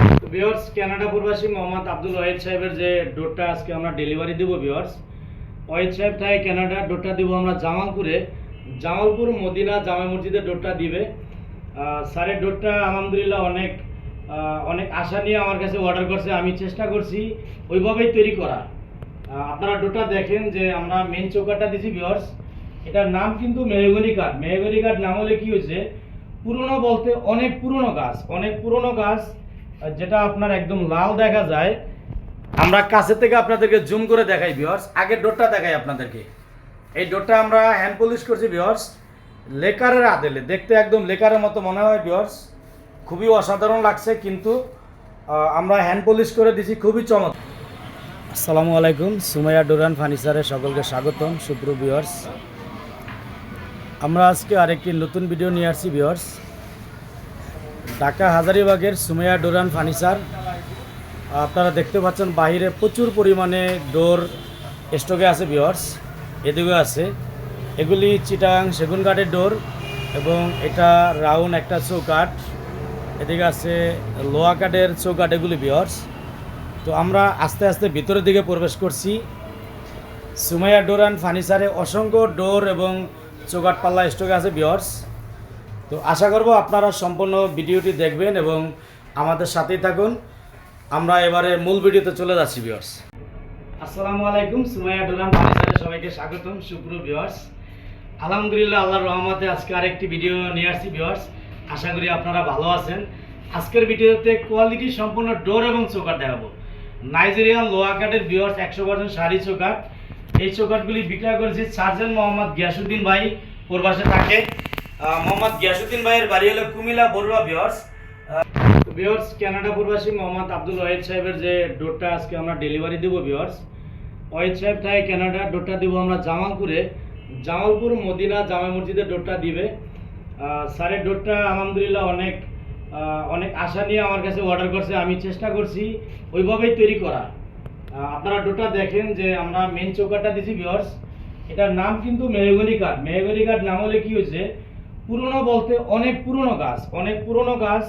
তো viewers, Canada প্রবাসী মোহাম্মদ আব্দুল ওয়াহিদ সাহেবের যে ডোরটা আজকে আমরা ডেলিভারি দিব ভিউয়ার্স, ওয়াহিদ সাহেব তাই কানাডা ডোরটা দিব আমরা জামালপুরে। জামালপুর মদিনা জামে মসজিদের ডোরটা দিবে। স্যারের ডোরটা আলহামদুলিল্লাহ অনেক আশা নিয়ে আমার কাছে অর্ডার করছে। আমি চেষ্টা করছি ওইভাবেই তৈরি করা। আপনারা ডোরটা দেখেন যে আমরা মেন চৌকাটটা দিছি ভিউয়ার্স। এটার নাম কিন্তু মেহগনি কাঠ। মেহগনি কাঠ নাম হলে কি হয়েছে, পুরনো বলতে অনেক পুরনো গাছ যেটা আপনার একদম লাল দেখা যায়। আমরা কাছে থেকে আপনাদেরকে জুম করে দেখাই ভিউয়ার্স। আগের ডোরটা দেখাই আপনাদেরকে। এই ডোরটা আমরা হ্যান্ড পলিশ করছি ভিউয়ার্স, লেকারের আদলে। দেখতে একদম লেকারের মতো মনে হয় ভিউয়ার্স, খুবই অসাধারণ লাগছে, কিন্তু আমরা হ্যান্ড পলিশ করে দিছি, খুবই চমৎকার। আসসালামু আলাইকুম, সুমাইয়া ডোর অ্যান্ড ফার্নিচারে সকলকে স্বাগতম। সুপ্রিয় ভিউয়ার্স, আমরা আজকে আরেকটি নতুন ভিডিও নিয়ে আসছি ভিউয়ার্স। ঢাকা হাজারীবাগের সুমাইয়া ডোর অ্যান্ড ফার্নিচার। আপনারা দেখতে পাচ্ছেন বাইরে প্রচুর পরিমাণে ডোর স্টকে আছে ভিউয়ার্স। এদিকে আছে, এগুলি চিটাং সেগুন কাঠের ডোর, এবং এটা রাউন্ড একটা চৌকাঠ। এদিকে আছে লোহা কাঠের চৌকাঠ, এগুলি ভিউয়ার্স। তো আমরা আস্তে আস্তে ভিতরের দিকে প্রবেশ করছি। সুমাইয়া ডোর অ্যান্ড ফার্নিচারে অসংখ্য ডোর এবং চৌকাঠ পাল্লা স্টকে আছে ভিউয়ার্স। তো আশা করব আপনারা সম্পূর্ণ ভিডিওটি দেখবেন এবং আমাদের সাথেই থাকুন। আমরা এবারে মূল ভিডিওতে চলে যাচ্ছি ভিউয়ার্স। আসসালামু আলাইকুম, সুমাইয়া ডোর অ্যান্ড ফার্নিচারে সবাইকে স্বাগতম। সুপ্রিয় ভিউয়ার্স, আলহামদুলিল্লাহ আল্লাহর রহমতে আজকে আরেকটি ভিডিও নিয়ে আসছি ভিউয়ার্স। আশা করি আপনারা ভালো আছেন। আজকের ভিডিওতে কোয়ালিটি সম্পূর্ণ ডোর এবং চৌকাঠ দেখাবো। নাইজেরিয়ান লোহা কাঠের ভিউয়ার্স 100% শাড়ি চৌকাঠ। এই চৌকাঠগুলি বিক্রয় করেছি সার্জন মোহাম্মদ গিয়াসুদ্দিন ভাই, প্রবাসে থাকে। মোহাম্মদ গিয়াসুদ্দিন ভাইয়ের বাড়ি হলো Comilla Barua viewers. Viewers, Canada প্রবাসী মোহাম্মদ আব্দুল ওয়াহিদ সাহেবের যে ডোরটা আজকে আমরা ডেলিভারি দিব ভিউয়ার্স, ওয়াহিদ সাহেব তাই কানাডা ডোরটা দিব আমরা জামালপুরে। জামালপুর মদিনা জামে মসজিদের ডোরটা দিবে। স্যারের ডোরটা আলহামদুলিল্লাহ অনেক আশা নিয়ে আমার কাছে অর্ডার করছে। আমি চেষ্টা করছি ওইভাবেই তৈরি করা। আপনারা ডোরটা দেখেন যে আমরা মেন চৌকাঠটা দিছি ভিউয়ার্স। এটার নাম কিন্তু মেহগনি কাঠ। মেহগনি কাঠ নাম হলে কি হয়েছে, পুরনো বলতে অনেক পুরনো গাছ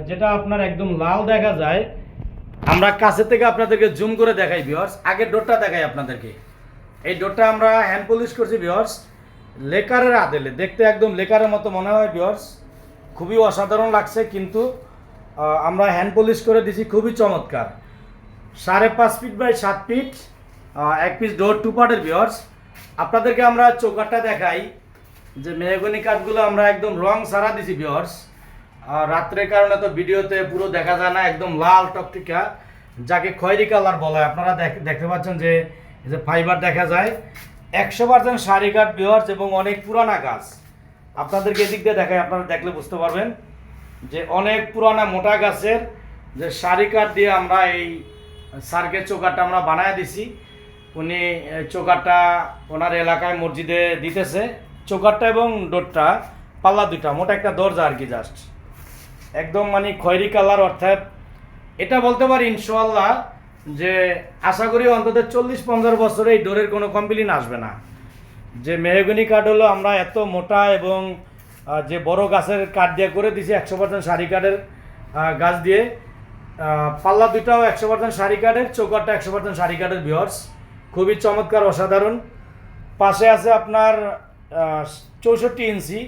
যেটা আপনার একদম লাল দেখা যায়। আমরা কাছে থেকে আপনাদেরকে জুম করে দেখাই ভিউয়ার্স। আগের ডোরটা দেখাই আপনাদেরকে। এই ডোরটা আমরা হ্যান্ড পলিশ করছি ভিউয়ার্স, লেকারের আদলে। দেখতে একদম লেকারের মতো মনে হয় ভিউয়ার্স, খুবই অসাধারণ লাগছে, কিন্তু আমরা হ্যান্ড পলিশ করে দিছি, খুবই চমৎকার। 5.5 ফিট বাই 7 ফিট, এক পিস ডোর, 2 পার্টের ভিউয়ার্স। আপনাদেরকে আমরা চৌকাঠটা দেখাই যে মেহগনি কাঠগুলো আমরা একদম রং সারা দিছি ভিউয়ার্স। রাত্রের কারণে তো ভিডিওতে পুরো দেখা যায় না, একদম লাল টকটিকা, যাকে খয়েরি কালার বলা হয়। আপনারা দেখতে পাচ্ছেন যে ফাইবার দেখা যায়। 100% শাড়ি কাঠ ভিউয়ার্স, এবং অনেক পুরানা গাছ। আপনাদেরকে এদিক দিয়ে দেখায়, আপনারা দেখলে বুঝতে পারবেন যে অনেক পুরানা মোটা গাছের যে শাড়ি কাঠ দিয়ে আমরা এই সার্কের চৌকাঠটা আমরা বানায় দিছি। উনি চৌকাঠটা ওনার এলাকায় মসজিদে দিতেছে। চৌকাঠটা এবং ডোরটা পাল্লা দুটা, মোটা একটা দরজা আর কি, জাস্ট একদম মানে খয়েরি কালার। অর্থাৎ এটা বলতে পারি ইনশাআল্লাহ যে আশা করি অন্তত 40-50 বছরে এই ডোরের কোনো কমপ্লেইন আসবে না। যে মেহগনি কাঠ হলো আমরা এত মোটা এবং যে বড় গাছের কাঠ দিয়ে করে দিছি, 100% শাড়ি কাঠের গাছ দিয়ে। পাল্লা দুটাও 100% শাড়ি কাঠের, চৌকাঠটা 100% শাড়ি কাঠের ভিউয়ার্স, খুবই চমৎকার, অসাধারণ। পাশে আছে আপনার 64 ইঞ্চি,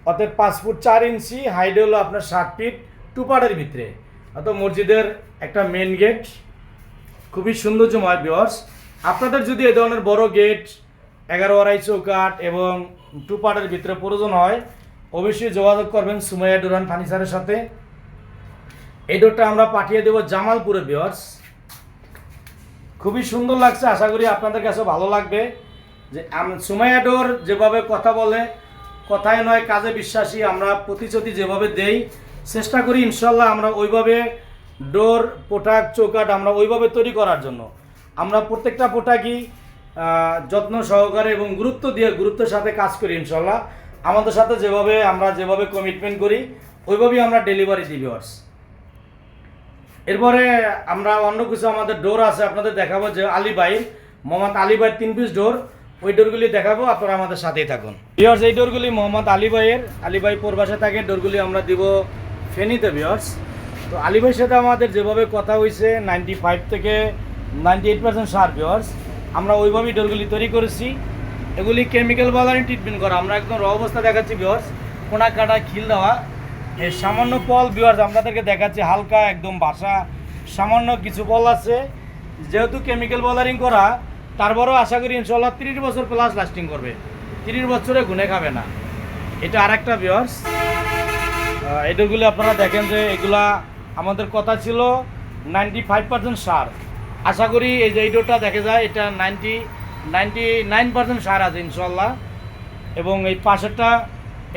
অর্থাৎ 5 ফুট 4 ইঞ্চি, হাইট হলো আপনার 7 ফিট, 2 পার্টের ভিতরে। অর্থাৎ মসজিদের একটা মেন গেট, খুবই সৌন্দর্যময় ভিউয়ার্স। আপনাদের যদি এই ধরনের বড় গেট, 11 আড়াই চৌকাঠ এবং 2 পার্টের ভিতরে প্রয়োজন হয়, অবশ্যই যোগাযোগ করবেন সুমাইয়া ডোর অ্যান্ড ফার্নিচারের সাথে। এই ডোরটা আমরা পাঠিয়ে দেবো জামালপুরে ভিউয়ার্স। খুবই সুন্দর লাগছে, আশা করি আপনাদের কাছে ভালো লাগবে। যে সুমাইয়া ডোর যেভাবে কথা বলে, কথায় নয় কাজে বিশ্বাসী। আমরা প্রতিশ্রুতি যেভাবে দেই, চেষ্টা করি ইনশাল্লাহ আমরা ওইভাবে ডোর, পোটাক, চৌকাঠ আমরা ওইভাবে তৈরি করার জন্য। আমরা প্রত্যেকটা পোটাকই যত্ন সহকারে এবং গুরুত্বের সাথে কাজ করি ইনশাল্লাহ। আমাদের সাথে আমরা যেভাবে কমিটমেন্ট করি ওইভাবেই আমরা ডেলিভারি দিই ভিউয়ার্স। এরপরে আমরা অন্য কিছু আমাদের ডোর আছে আপনাদের দেখাবো, যে মোহাম্মদ আলী ভাইয়ের 3 পিস ডোর, ওই ডোরগুলি দেখাবো। আপনারা আমাদের সাথেই থাকুন ভিউয়ার্স। এই ডোরগুলি মোহাম্মদ আলী ভাই প্রবাসে থাকে। ডোরগুলি আমরা দিব ফেনীতে ভিউয়ার্স। তো আলী ভাইয়ের সাথে আমাদের যেভাবে কথা হয়েছে 95 থেকে 98% সার ভিউয়ার্স, আমরা ওইভাবেই ডোরগুলি তৈরি করেছি। এগুলি কেমিক্যাল বালারিং ট্রিটমেন্ট করা, আমরা একদম র অবস্থা দেখাচ্ছি ভিউয়ার্স, কোনা কাটা খিল দেওয়া। এই সামান্য পল ভিউয়ার্স আপনাদেরকে দেখাচ্ছি, হালকা একদম বাসা সামান্য কিছু পল আছে। যেহেতু কেমিক্যাল বালারিং করা, তারপরেও আশা করি ইনশাল্লাহ 30 বছর প্লাস লাস্টিং করবে, 30 বছরে গুনে খাবে না। এটা আরেকটা ভিউয়ার্স, এই ডোরগুলি আপনারা দেখেন যে এগুলা আমাদের কথা ছিল 95% সার। আশা করি এই যে এই ডোরটা দেখা যায় এটা 99% সার আছে ইনশাল্লাহ। এবং এই পাশেরটা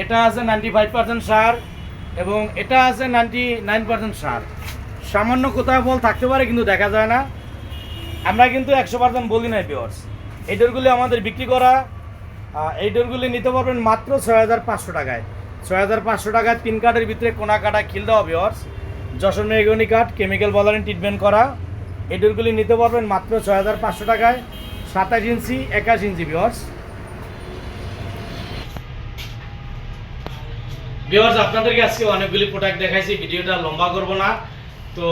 এটা আছে 95% সার এবং এটা আছে 99% সার। সামান্য কোথাও বল থাকতে পারে কিন্তু দেখা যায় না। আমরা কিন্তু 100% বলি নাই ভিউয়ার্স। এই ডোরগুলি আমাদের বিক্রি করা, এই ডোরগুলি নিতে পারবেন মাত্র 6500 টাকায়। 6500 টাকায় 3 কাঠের ভিতরে কোনা কাটা খিল দেওয়া ভিউয়ার্স, যশোর মেহগনি কাঠ কেমিক্যাল বালারিং ট্রিটমেন্ট করা। এই ডোরগুলি নিতে পারবেন মাত্র 6500 টাকায়, 27 ইঞ্চি 21 ইঞ্চি ভিউয়ার্স। ভিউয়ার্স আপনাদেরকে আজকে অনেকগুলি প্রোডাক্ট দেখাইছি, ভিডিওটা লম্বা করব না। তো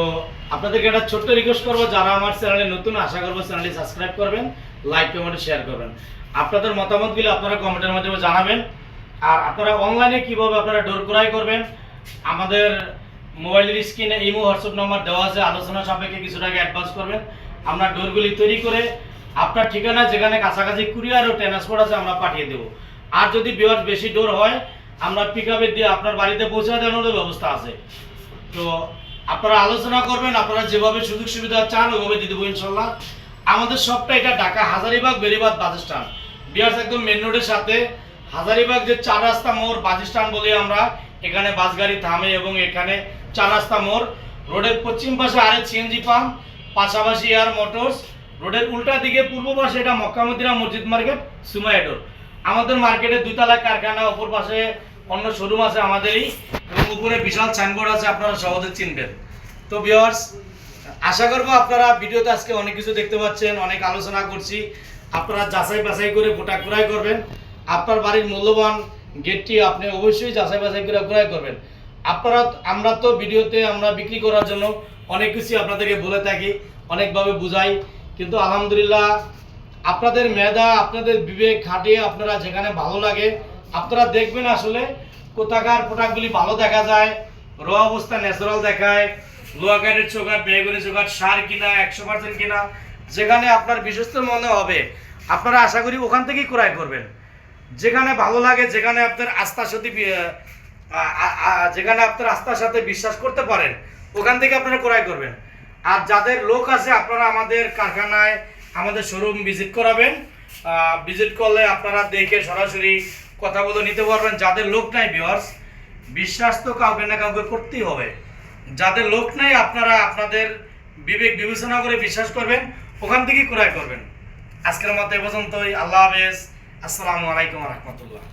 আপনাদেরকে একটা ছোট্ট রিকোয়েস্ট করবো, যারা আমার চ্যানেলে নতুন, আশা করবো চ্যানেলটি সাবস্ক্রাইব করবেন, লাইক কমেন্ট শেয়ার করবেন। আপনাদের মতামতগুলো আপনারা কমেন্টের মাধ্যমে জানাবেন। আর আপনারা অনলাইনে কিভাবে আপনারা ডোর ক্রয় করবেন, আমাদের মোবাইলের স্ক্রিনে ইমো হোয়াটসঅ্যাপ নাম্বার দেওয়া আছে, আলোচনা সাপেক্ষে কিছু টাকা অ্যাডভান্স করবেন। আমরা ডোরগুলি তৈরি করে আপনার ঠিকানা যেখানে কাছাকাছি কুরিয়ার ও ট্রান্সপোর্ট আছে আমরা পাঠিয়ে দেবো। আর যদি ভিউয়ার্স বেশি ডোর হয়, আমরা পিকআপে দিয়ে আপনার বাড়িতে পৌঁছে দেওয়ার ব্যবস্থা আছে। তো আপনারা আলোচনা করবেন, আপনারা যেভাবে সুযোগ সুবিধা চান ওইভাবে দিয়ে দেবো ইনশাল্লাহ। আমাদের সবটা এটা Dhaka Hazaribagh Beribadh bus stand viewers, একদম মেন রোডের সাথে। হাজারীবাগ যে 4 রাস্তা মোড় বাস স্ট্যান্ড বলি আমরা, এখানে বাস গাড়ি থামে এবং এখানে 4 রাস্তা মোড়। রোডের পশ্চিম পাশে আরেক সিএনজি পাম্প, পাশাপাশি এয়ার মোটরস। রোডের উল্টা দিকে পূর্ব পাশে এটা মক্কা মদিনা মসজিদ মার্কেট সুমাইয়া ডোর। আমাদের মার্কেটে 2 তলা কারখানা, অপর পাশে অন্য শোরুম আছে আমাদেরই, এবং উপরে বিশাল সাইনবোর্ড আছে, আপনারা সহজে চিনবেন। তো ভিউয়ার্স আশা করবো আপনারা ভিডিওতে আজকে অনেক কিছু দেখতে পাচ্ছেন, অনেক আলোচনা করছি। আপনারা যাচাই বাছাই করে প্রোডাক্ট ক্রয় করবেন। আপনার বাড়ির মূল্যবান গেটটি আপনি অবশ্যই যাচাই বাছাই করে ক্রয় করবেন। আমরা তো ভিডিওতে আমরা বিক্রি করার জন্য অনেক কিছু আপনাদেরকে বলে থাকি, অনেকভাবে বুঝাই, কিন্তু আলহামদুলিল্লাহ আপনাদের মেধা আপনাদের বিবেক খাটিয়ে আপনারা যেখানে ভালো লাগে আপনারা দেখবেন আসলে কোথাকার প্রোডাক্টগুলি ভালো দেখা যায়, র অবস্থা ন্যাচারাল দেখায়, লোহা কাঠের চৌকাঠ, বেগুনি চৌকাঠ, সার কিনা 100% কিনা, যেখানে আপনার বিশ্বস্ত মনে হবে আপনারা আশা করি ওখান থেকেই ক্রয় করবেন। যেখানে ভালো লাগে, যেখানে আপনার আস্থার সাথে বিশ্বাস করতে পারেন, ওখান থেকে আপনারা ক্রয় করবেন। আর যাদের লোক আছে আপনারা আমাদের কারখানায় আমাদের শোরুম ভিজিট করাবেন। ভিজিট করলে আপনারা দেখে সরাসরি কথা বলে নিতে পারবেন। যাদের লোক নাই ভিউয়ার্স, বিশ্বাস তো কাউকে না কাউকে করতেই হবে। যাদের লোক নাই আপনারা আপনাদের বিবেক বিবেচনা করে বিশ্বাস করবেন, ওখান থেকেই ক্রয় করবেন। আজকের মতো এ পর্যন্তই। আল্লাহ হাফেজ, আসসালামু আলাইকুম রহমতুল্লাহ।